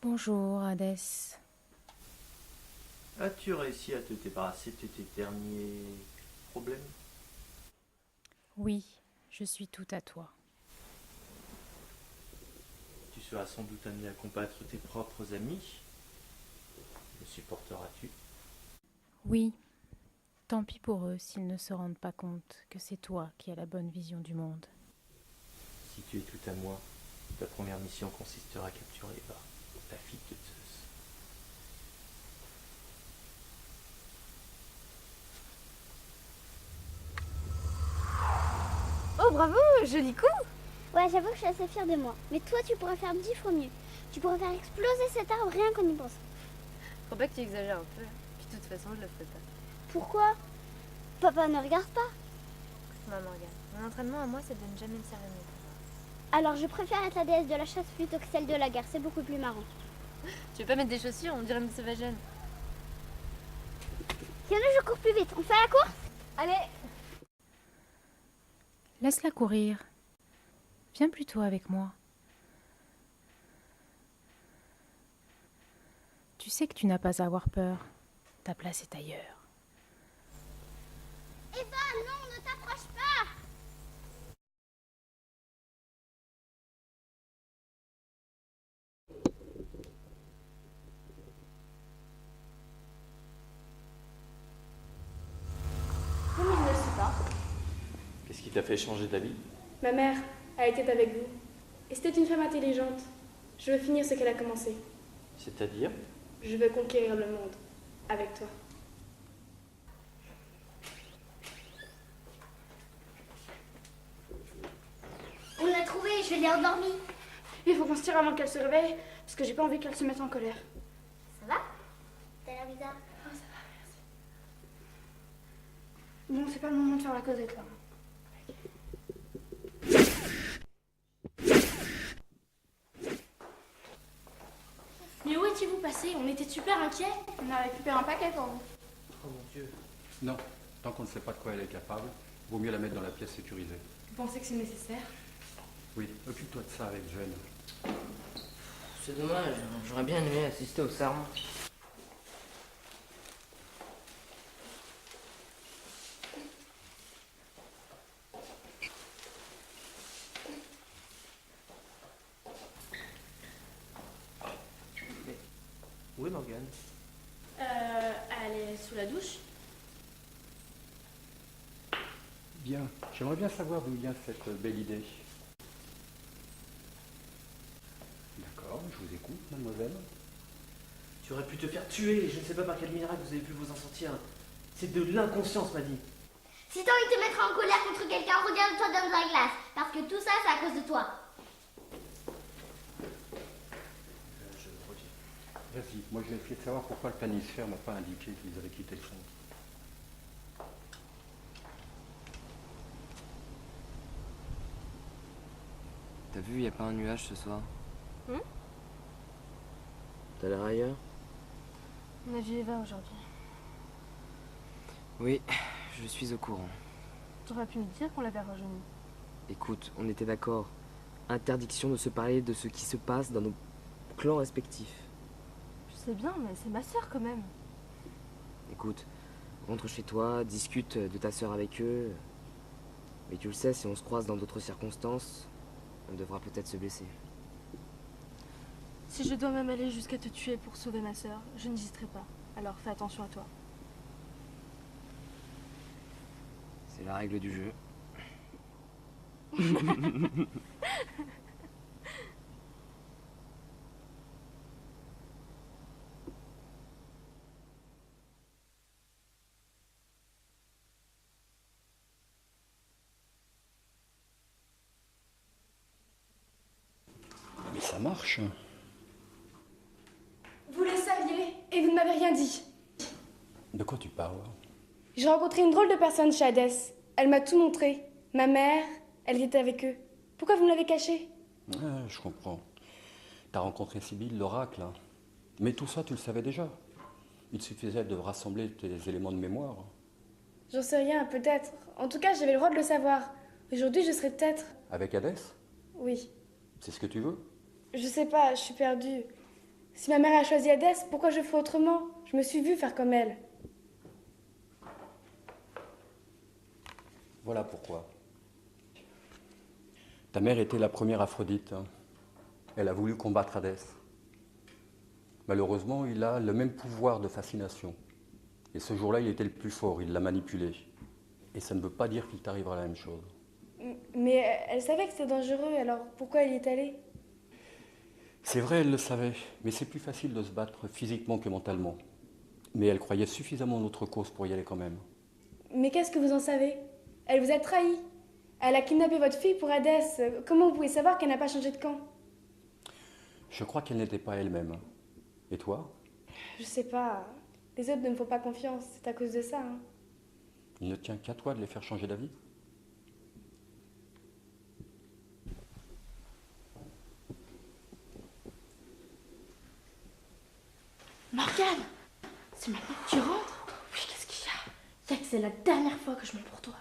Bonjour, Hadès. As-tu réussi à te débarrasser de tes derniers problèmes? Oui, je suis tout à toi. Tu seras sans doute amené à combattre tes propres amis. Le supporteras-tu? Oui, tant pis pour eux s'ils ne se rendent pas compte que c'est toi qui as la bonne vision du monde. Si tu es tout à moi, ta première mission consistera à capturer Eva, la fille de Zeus. Oh bravo, joli coup! Ouais, j'avoue que je suis assez fière de moi. Mais toi, tu pourrais faire 10 fois mieux. Tu pourrais faire exploser cet arbre rien qu'en y pensant. Faut pas que tu exagères un peu. Puis de toute façon, je le ferai pas. Pourquoi? Papa ne regarde pas. Maman, regarde. Mon entraînement à moi, c'est de ne jamais me servir de mes pouvoirs. Alors je préfère être la déesse de la chasse plutôt que celle de la guerre. C'est beaucoup plus marrant. Tu veux pas mettre des chaussures? On dirait une sauvagène. Sinon, je cours plus vite. On fait la course? Allez! Laisse-la courir. Viens plutôt avec moi. Tu sais que tu n'as pas à avoir peur. Ta place est ailleurs. Eva, non, ne t'approche pas. Non, mais je ne le suis pas. Qu'est-ce qui t'a fait changer d'avis? Ma mère a été avec vous. Et c'était une femme intelligente. Je veux finir ce qu'elle a commencé. C'est-à-dire? Je veux conquérir le monde. Avec toi. On l'a trouvé, je l'ai endormie. Il faut qu'on se tire avant qu'elle se réveille, parce que j'ai pas envie qu'elle se mette en colère. Ça va? T'as l'air bizarre. Bon, c'est pas le moment de faire la causette là. Mais où étiez-vous passé? On était super inquiets. On a récupéré un paquet pour vous. Oh mon Dieu. Non, tant qu'on ne sait pas de quoi elle est capable, vaut mieux la mettre dans la pièce sécurisée. Vous pensez que c'est nécessaire? Oui, occupe-toi de ça avec Jeanne. C'est dommage, j'aurais bien aimé assister au serment. Où est Morgane? Elle est sous la douche. Bien, j'aimerais bien savoir d'où vient cette belle idée. D'accord, je vous écoute, mademoiselle. Tu aurais pu te faire tuer, je ne sais pas par quel miracle vous avez pu vous en sortir. C'est de l'inconscience, m'a dit. Si t'as envie de te mettre en colère contre quelqu'un, regarde-toi dans la glace. Parce que tout ça, c'est à cause de toi. Je retire. Vas-y, moi je vais essayer de savoir pourquoi le planisphère m'a pas indiqué qu'ils avaient quitté le centre. T'as vu, y a pas un nuage ce soir? Hmm. T'as l'air ailleurs? On a vu Eva aujourd'hui. Oui, je suis au courant. T'aurais pu me dire qu'on l'avait rejoignée. Écoute, on était d'accord. Interdiction de se parler de ce qui se passe dans nos clans respectifs. Je sais bien, mais c'est ma sœur quand même. Écoute, rentre chez toi, discute de ta sœur avec eux. Mais tu le sais, si on se croise dans d'autres circonstances, on devra peut-être se blesser. Si je dois même aller jusqu'à te tuer pour sauver ma sœur, je n'hésiterai pas. Alors fais attention à toi. C'est la règle du jeu. Mais ça marche. Vous le saviez et vous ne m'avez rien dit. De quoi tu parles? J'ai rencontré une drôle de personne chez Hadès. Elle m'a tout montré. Ma mère, elle était avec eux. Pourquoi vous me l'avez caché? Ah, je comprends. T'as rencontré Sibylle, l'oracle. Hein. Mais tout ça, tu le savais déjà. Il suffisait de rassembler tes éléments de mémoire. J'en sais rien, peut-être. En tout cas, j'avais le droit de le savoir. Aujourd'hui, je serai peut-être... Avec Hadès? Oui. C'est ce que tu veux? Je sais pas, je suis perdue. Si ma mère a choisi Hadès, pourquoi je ferais autrement? Je me suis vue faire comme elle. Voilà pourquoi. Ta mère était la première Aphrodite. Hein. Elle a voulu combattre Hadès. Malheureusement, il a le même pouvoir de fascination. Et ce jour-là, il était le plus fort, il l'a manipulé. Et ça ne veut pas dire qu'il t'arrivera la même chose. Mais elle savait que c'était dangereux, alors pourquoi elle y est allée? C'est vrai, elle le savait, mais c'est plus facile de se battre physiquement que mentalement. Mais elle croyait suffisamment en notre cause pour y aller quand même. Mais qu'est-ce que vous en savez? Elle vous a trahi. Elle a kidnappé votre fille pour Hadès. Comment vous pouvez savoir qu'elle n'a pas changé de camp? Je crois qu'elle n'était pas elle-même. Et toi? Je sais pas. Les autres ne me font pas confiance, c'est à cause de ça. Hein. Il ne tient qu'à toi de les faire changer d'avis. Morgane, c'est maintenant que tu rentres? Oui, qu'est-ce qu'il y a? Il y a que c'est la dernière fois que je mens pour toi.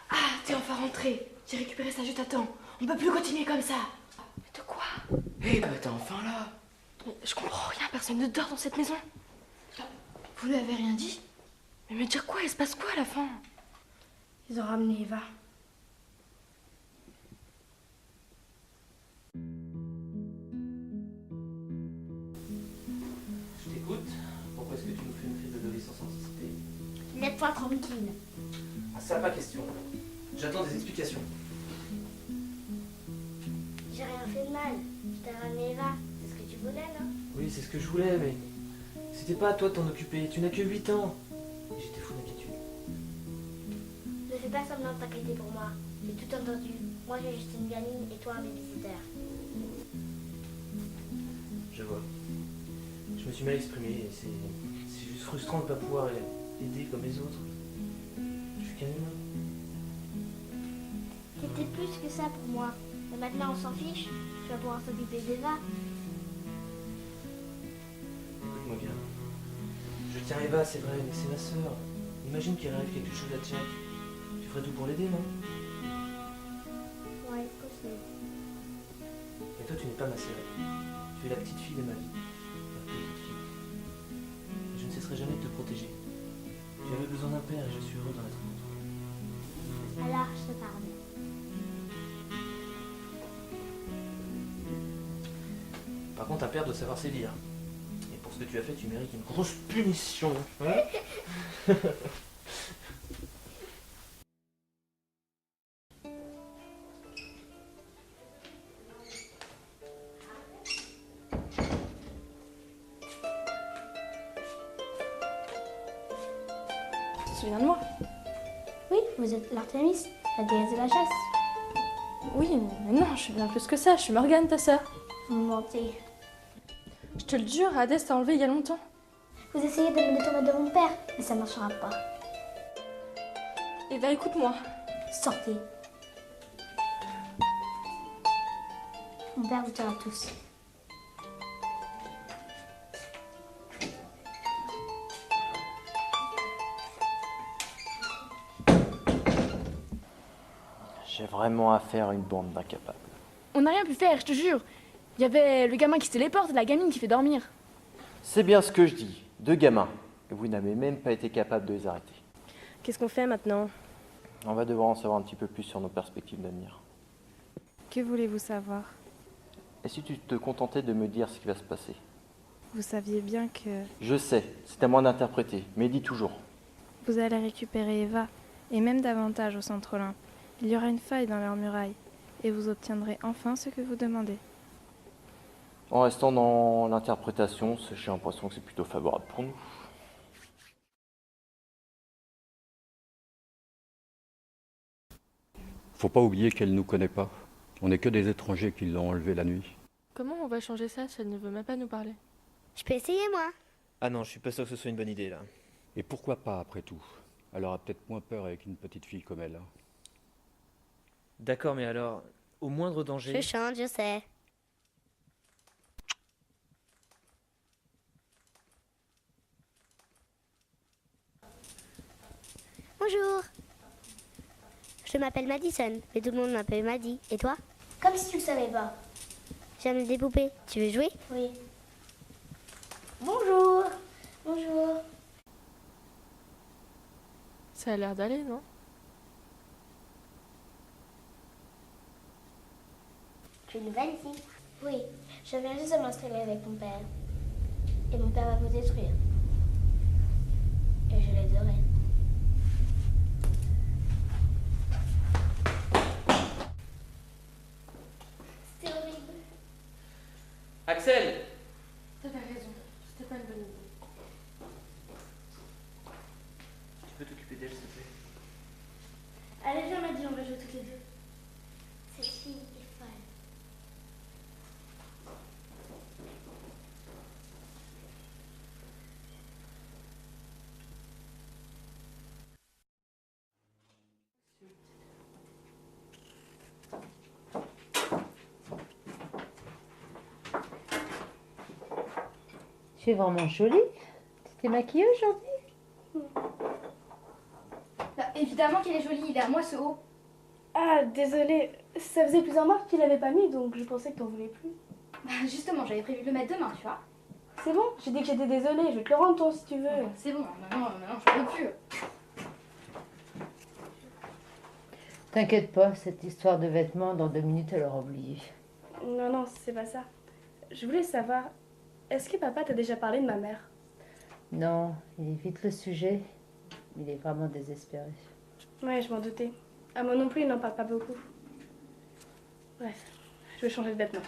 Ah, t'es enfin rentrée. J'ai récupéré ça, je t'attends. On peut plus continuer comme ça. Mais de quoi? Hé, bah t'es enfin là. Mais je comprends rien, personne ne dort dans cette maison. Vous lui avez rien dit? Mais me dire quoi? Il se passe quoi à la fin? Ils ont ramené Eva. Je t'écoute. Pourquoi est-ce que tu nous fais une crise d'adolescence anticipée? Laisse-toi tranquille. Ah, ça, pas question. J'attends des explications. J'ai rien fait de mal. Je t'ai ramené Eva. C'est ce que tu voulais, non? Oui, c'est ce que je voulais, mais c'était pas à toi de t'en occuper. Tu n'as que 8 ans. Et j'étais fou d'inquiétude. Ne fais pas semblant de t'inquiéter pour moi. J'ai tout entendu. Moi, j'ai juste une gamine et toi un babysitter. Je vois. Je me suis mal exprimé. Et c'est juste frustrant de ne pas pouvoir aider comme les autres. Je suis qu'un humain. C'était plus que ça pour moi. Mais maintenant, on s'en fiche. Tu vas pouvoir s'occuper d'Eva. Écoute-moi bien. Je tiens Eva, c'est vrai, mais c'est ma sœur. Imagine qu'il arrive quelque chose à Jack. Tu ferais tout pour l'aider, non? Ouais, possible. Mais toi, tu n'es pas ma sœur. Tu es la petite fille de ma vie. La petite fille. Et je ne cesserai jamais de te protéger. Tu avais besoin d'un père et je suis heureux d'en être un autre. Alors, je te pardonne. Par contre, un père doit savoir sévir. Et pour ce que tu as fait, tu mérites une grosse punition. Hein? Tu te souviens de moi? Oui, vous êtes l'Artémis, la déesse de la chasse. Oui, mais non, je suis bien plus que ça. Je suis Morgane, ta sœur. Vous me mentez. Je te le jure, Hadès t'a enlevé il y a longtemps. Vous essayez de me détourner de mon père, mais ça ne marchera pas. Eva, écoute-moi. Sortez. Mon père vous tuera tous. J'ai vraiment affaire à une bande d'incapables. On n'a rien pu faire, je te jure. Il y avait le gamin qui se téléporte et la gamine qui fait dormir. C'est bien ce que je dis. 2 gamins. Et vous n'avez même pas été capable de les arrêter. Qu'est-ce qu'on fait maintenant? On va devoir en savoir un petit peu plus sur nos perspectives d'avenir. Que voulez-vous savoir? Et si tu te contentais de me dire ce qui va se passer? Vous saviez bien que Je sais, c'est à moi d'interpréter, mais dis toujours. vous allez récupérer Eva, et même davantage au Centre Olympe. Il y aura une faille dans leurs murailles, et vous obtiendrez enfin ce que vous demandez. En restant dans l'interprétation, j'ai l'impression que c'est plutôt favorable pour nous. Faut pas oublier qu'elle nous connaît pas. On n'est que des étrangers qui l'ont enlevée la nuit. Comment on va changer ça si elle ne veut même pas nous parler? Je peux essayer, moi. Ah non, je suis pas sûr que ce soit une bonne idée là. Et pourquoi pas après tout? Elle aura peut-être moins peur avec une petite fille comme elle. Hein. D'accord, mais alors, au moindre danger. Je chante, je sais. Bonjour. Je m'appelle Madison, mais tout le monde m'appelle Maddy. Et toi? Comme si tu le savais pas. J'aime des poupées. Tu veux jouer? Oui. Bonjour. Bonjour. Ça a l'air d'aller, non? Tu es nouvelle ici? Oui, je viens juste de m'installer avec mon père. Et mon père va vous détruire. Et je l'aiderai. C'était horrible. Axel! T'avais raison, c'était pas une bonne idée. Tu peux t'occuper d'elle, s'il te plaît? Allez, viens, Maddy, on va jouer toutes les deux. Cette fille est folle. Tu es vraiment jolie. Tu t'es maquillée aujourd'hui? Bah, évidemment qu'elle est jolie, il est à moi ce haut. Ah, désolée. Ça faisait plusieurs mois que tu l'avais pas mis, donc je pensais que t'en voulais plus. Bah, justement, j'avais prévu de le mettre demain, tu vois. C'est bon, j'ai dit que j'étais désolée. Je vais te le rendre, toi, si tu veux. C'est bon, maintenant je peux plus. T'inquiète pas, cette histoire de vêtements, dans 2 minutes, elle aura oublié. Non, non, c'est pas ça. Je voulais savoir, est-ce que papa t'a déjà parlé de ma mère? Non, il évite le sujet. Il est vraiment désespéré. Ouais, je m'en doutais. À moi non plus, il n'en parle pas beaucoup. Bref, je vais changer de vêtements.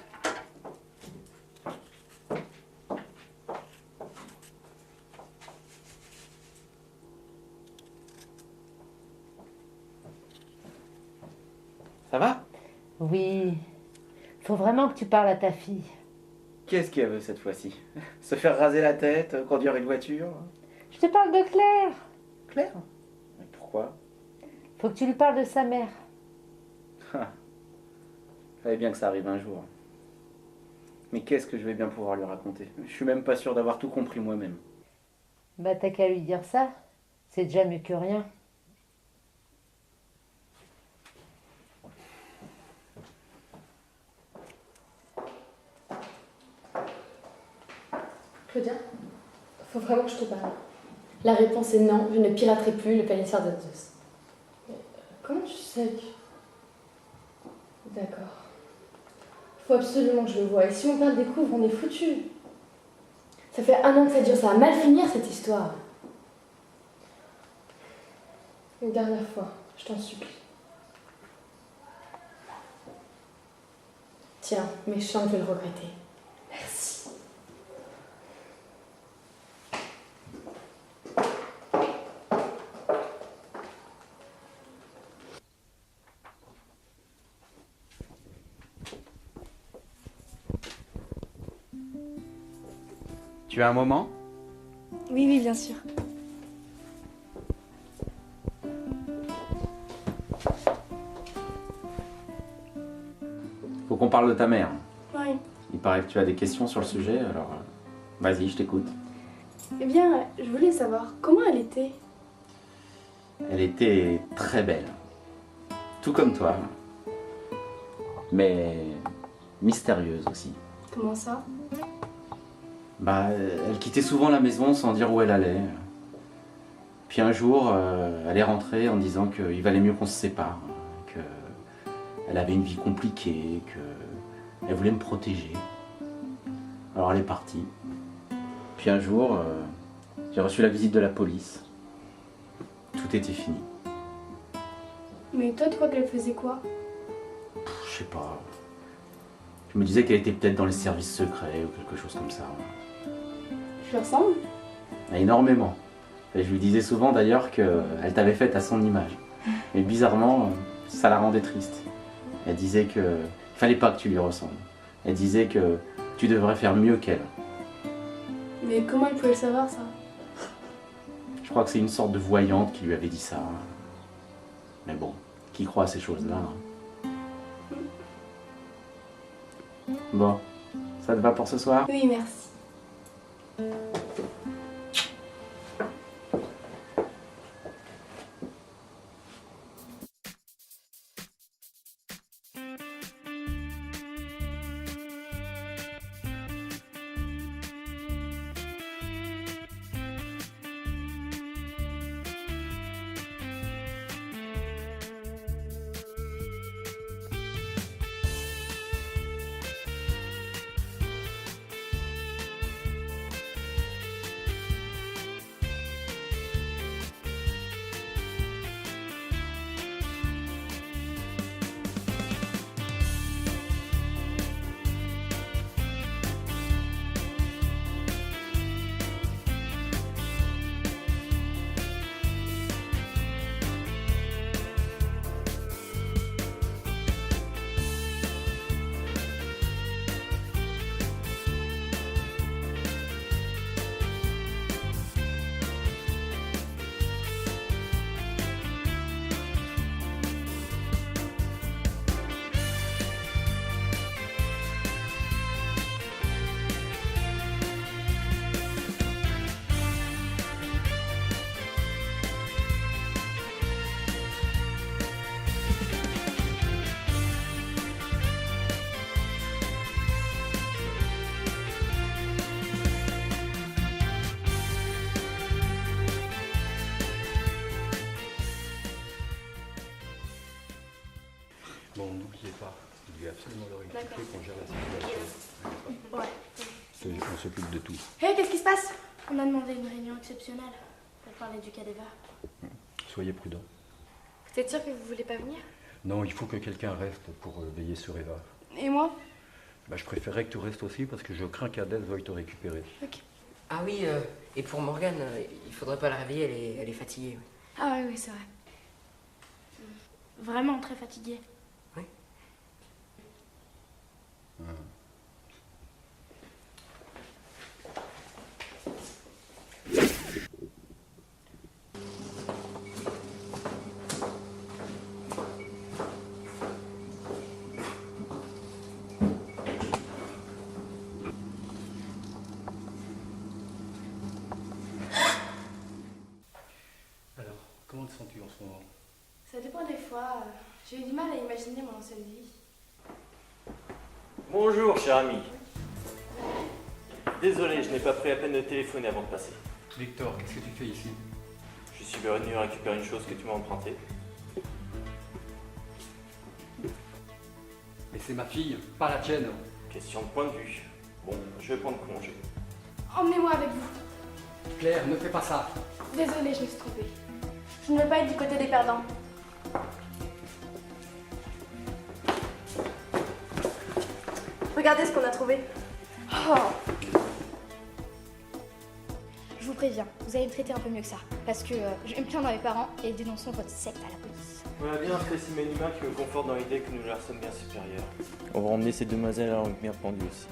Ça va? Oui, faut vraiment que tu parles à ta fille. Qu'est-ce qu'elle veut cette fois-ci? Se faire raser la tête, conduire une voiture? Je te parle de Claire. Claire? Mais pourquoi? Faut que tu lui parles de sa mère. Fallait bien que ça arrive un jour. Mais qu'est-ce que je vais bien pouvoir lui raconter? Je suis même pas sûr d'avoir tout compris moi-même. Bah t'as qu'à lui dire ça. C'est déjà mieux que rien. Claudia, faut vraiment que je te parle. La réponse est non, je ne piraterai plus le palissard de Zeus. Comment tu sais que... D'accord. Faut absolument que je le voie. Et si mon père le découvre, on est foutu. Ça fait 1 an que ça dure, ça va mal finir cette histoire. Une dernière fois, je t'en supplie. Tiens, mais je sens que je vais le regretter. Merci. Tu as un moment? Oui, oui, bien sûr. Faut qu'on parle de ta mère. Oui. Il paraît que tu as des questions sur le sujet, alors vas-y, je t'écoute. Eh bien, je voulais savoir comment elle était. Elle était très belle. Tout comme toi. Mais mystérieuse aussi. Comment ça? Bah, elle quittait souvent la maison sans dire où elle allait. Puis un jour, elle est rentrée en disant qu'il valait mieux qu'on se sépare, qu'elle avait une vie compliquée, qu'elle voulait me protéger. Alors elle est partie. Puis un jour, j'ai reçu la visite de la police. Tout était fini. Mais toi, tu crois qu'elle faisait quoi? Je sais pas. Je me disais qu'elle était peut-être dans les services secrets ou quelque chose comme ça. Tu lui ressembles? Énormément. Et je lui disais souvent d'ailleurs qu'elle t'avait faite à son image. Mais bizarrement, ça la rendait triste. Elle disait qu'il fallait pas que tu lui ressembles. Elle disait que tu devrais faire mieux qu'elle. Mais comment elle pouvait le savoir, ça? Je crois que c'est une sorte de voyante qui lui avait dit ça. Mais bon, qui croit à ces choses-là, hein. Bon, ça te va pour ce soir? Oui, merci. qu'on gère la situation. Ouais. On s'occupe de tout. Hé, qu'est-ce qui se passe? On a demandé une réunion exceptionnelle pour parler du cas d'Eva. Soyez prudents. Vous êtes sûr que vous voulez pas venir? Non, il faut que quelqu'un reste pour veiller sur Eva. Et moi? Bah, je préférerais que tu restes aussi parce que je crains qu'Adèle veuille te récupérer. Ok. Ah oui, et pour Morgane, il faudrait pas la réveiller, elle est fatiguée. Ah oui, c'est vrai. Vraiment très fatiguée. Oui. Alors, comment te sens-tu en ce moment? Ça dépend des fois. J'ai eu du mal à imaginer mon ancienne vie. Bonjour, cher ami. Désolé, je n'ai pas pris la peine de téléphoner avant de passer. Victor, qu'est-ce que tu fais ici? Je suis venu récupérer une chose que tu m'as empruntée. Et c'est ma fille, pas la tienne. Question de point de vue. Bon, je vais prendre congé. Emmenez-moi avec vous. Claire, ne fais pas ça. Désolée, je me suis trompée. Je ne veux pas être du côté des perdants. Regardez ce qu'on a trouvé. Oh. Je vous préviens, vous allez me traiter un peu mieux que ça. Parce que je vais me plaindre à mes parents et dénonçons votre secte à la police. Voilà bien un spécimen humain qui me conforte dans l'idée que nous leur sommes bien supérieurs. On va emmener ces demoiselles à la langue bien pendue aussi.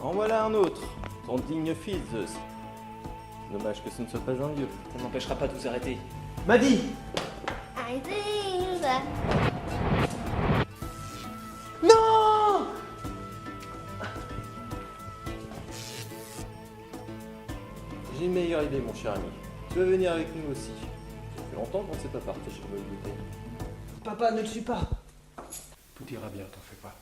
En voilà un autre, ton digne fils, Zeus. Dommage que ce ne soit pas un lieu. Ça n'empêchera pas de vous arrêter. Maddy! Non! J'ai une meilleure idée, mon cher ami. Tu vas venir avec nous aussi. Ça fait longtemps qu'on ne s'est pas partagé le goûter. Papa, ne le suis pas. Tout ira bien, t'en fais pas.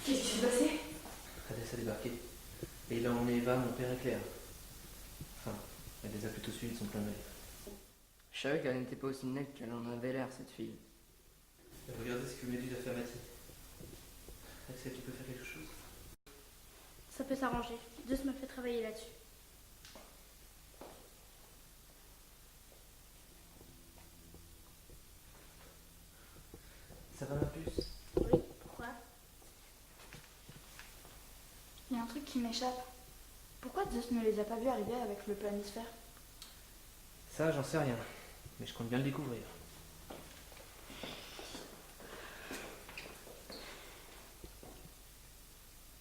Qu'est-ce qui s'est passé? Adèle a débarqué. Et il a emmené Eva, mon père et Claire. Enfin, elle les a plutôt suivis de son plein gré. Je savais qu'elle n'était pas aussi nette qu'elle en avait l'air, cette fille. Et regardez ce que Méduse a fait à Mathilde. Est-ce que tu peux faire quelque chose? Ça peut s'arranger. Zeus m'a fait travailler là-dessus. Ça va ma puce? Oui, pourquoi? Il y a un truc qui m'échappe. Pourquoi Zeus ne les a pas vus arriver avec le planisphère? Ça, j'en sais rien. Mais je compte bien le découvrir.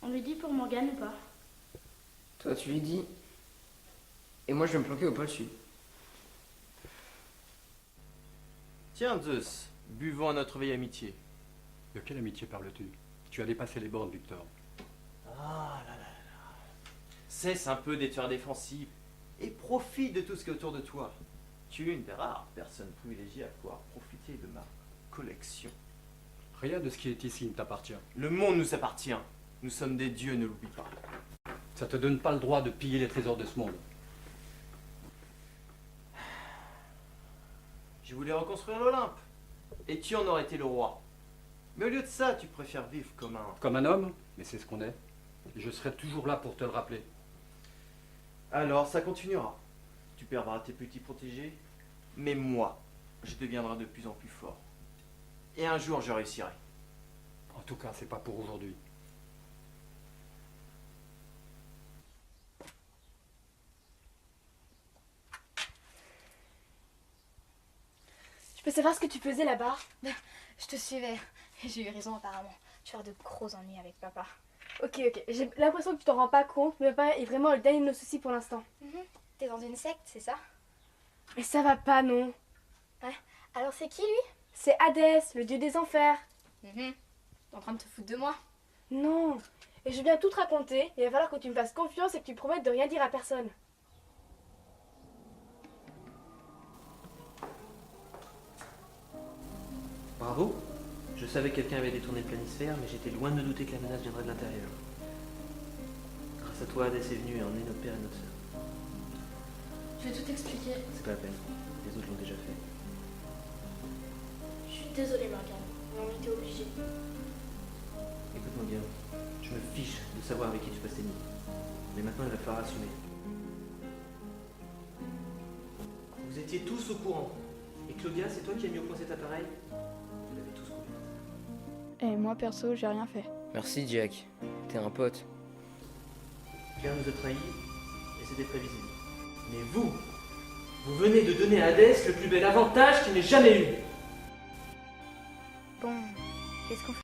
On lui dit pour Morgane ou pas? Toi, tu lui dis. Et moi, je vais me planquer au pôle sud. Tiens, Zeus, buvons à notre vieille amitié. De quelle amitié parles-tu? Tu as dépassé les bornes, Victor. Ah là là là. Cesse un peu d'être défensif et profite de tout ce qui est autour de toi. Tu es une des rares personnes privilégiées à pouvoir profiter de ma collection. Rien de ce qui est ici ne t'appartient. Le monde nous appartient. Nous sommes des dieux, ne l'oublie pas. Ça te donne pas le droit de piller les trésors de ce monde. Je voulais reconstruire l'Olympe. Et tu en aurais été le roi. Mais au lieu de ça, tu préfères vivre comme un... Comme un homme, mais c'est ce qu'on est. Et je serai toujours là pour te le rappeler. Alors, ça continuera. Tu perdras tes petits protégés. Mais moi, je deviendrai de plus en plus fort. Et un jour, je réussirai. En tout cas, c'est pas pour aujourd'hui. Je peux savoir ce que tu faisais là-bas? Je te suivais. J'ai eu raison apparemment. Tu as de gros ennuis avec papa. Ok, j'ai l'impression que tu t'en rends pas compte, mais papa est vraiment le dernier de nos soucis pour l'instant. T'es dans une secte, c'est ça? Mais ça va pas, non? Ouais. Alors c'est qui lui? C'est Hadès, le dieu des enfers. T'es en train de te foutre de moi? Non, Et je viens tout te raconter. Il va falloir que tu me fasses confiance et que tu promettes de rien dire à personne. Bravo. Je savais que quelqu'un avait détourné le planisphère, mais j'étais loin de me douter que la menace viendrait de l'intérieur. Grâce à toi, Hadès est venu et a emmené notre père et notre sœur. Je vais tout expliquer. C'est pas la peine. Les autres l'ont déjà fait. Je suis désolée, Morgane, mais on était obligés. Écoute-moi bien. Je me fiche de savoir avec qui tu passes tes nuits. Mais maintenant, il va falloir assumer. Vous étiez tous au courant. Et Claudia, c'est toi qui as mis au point cet appareil? Vous l'avez tous coupé. Et moi, perso, j'ai rien fait. Merci, Jack. T'es un pote. Pierre nous a trahis, et c'était prévisible. Mais vous venez de donner à Hadès le plus bel avantage qu'il n'ait jamais eu. Bon, qu'est-ce qu'on fait?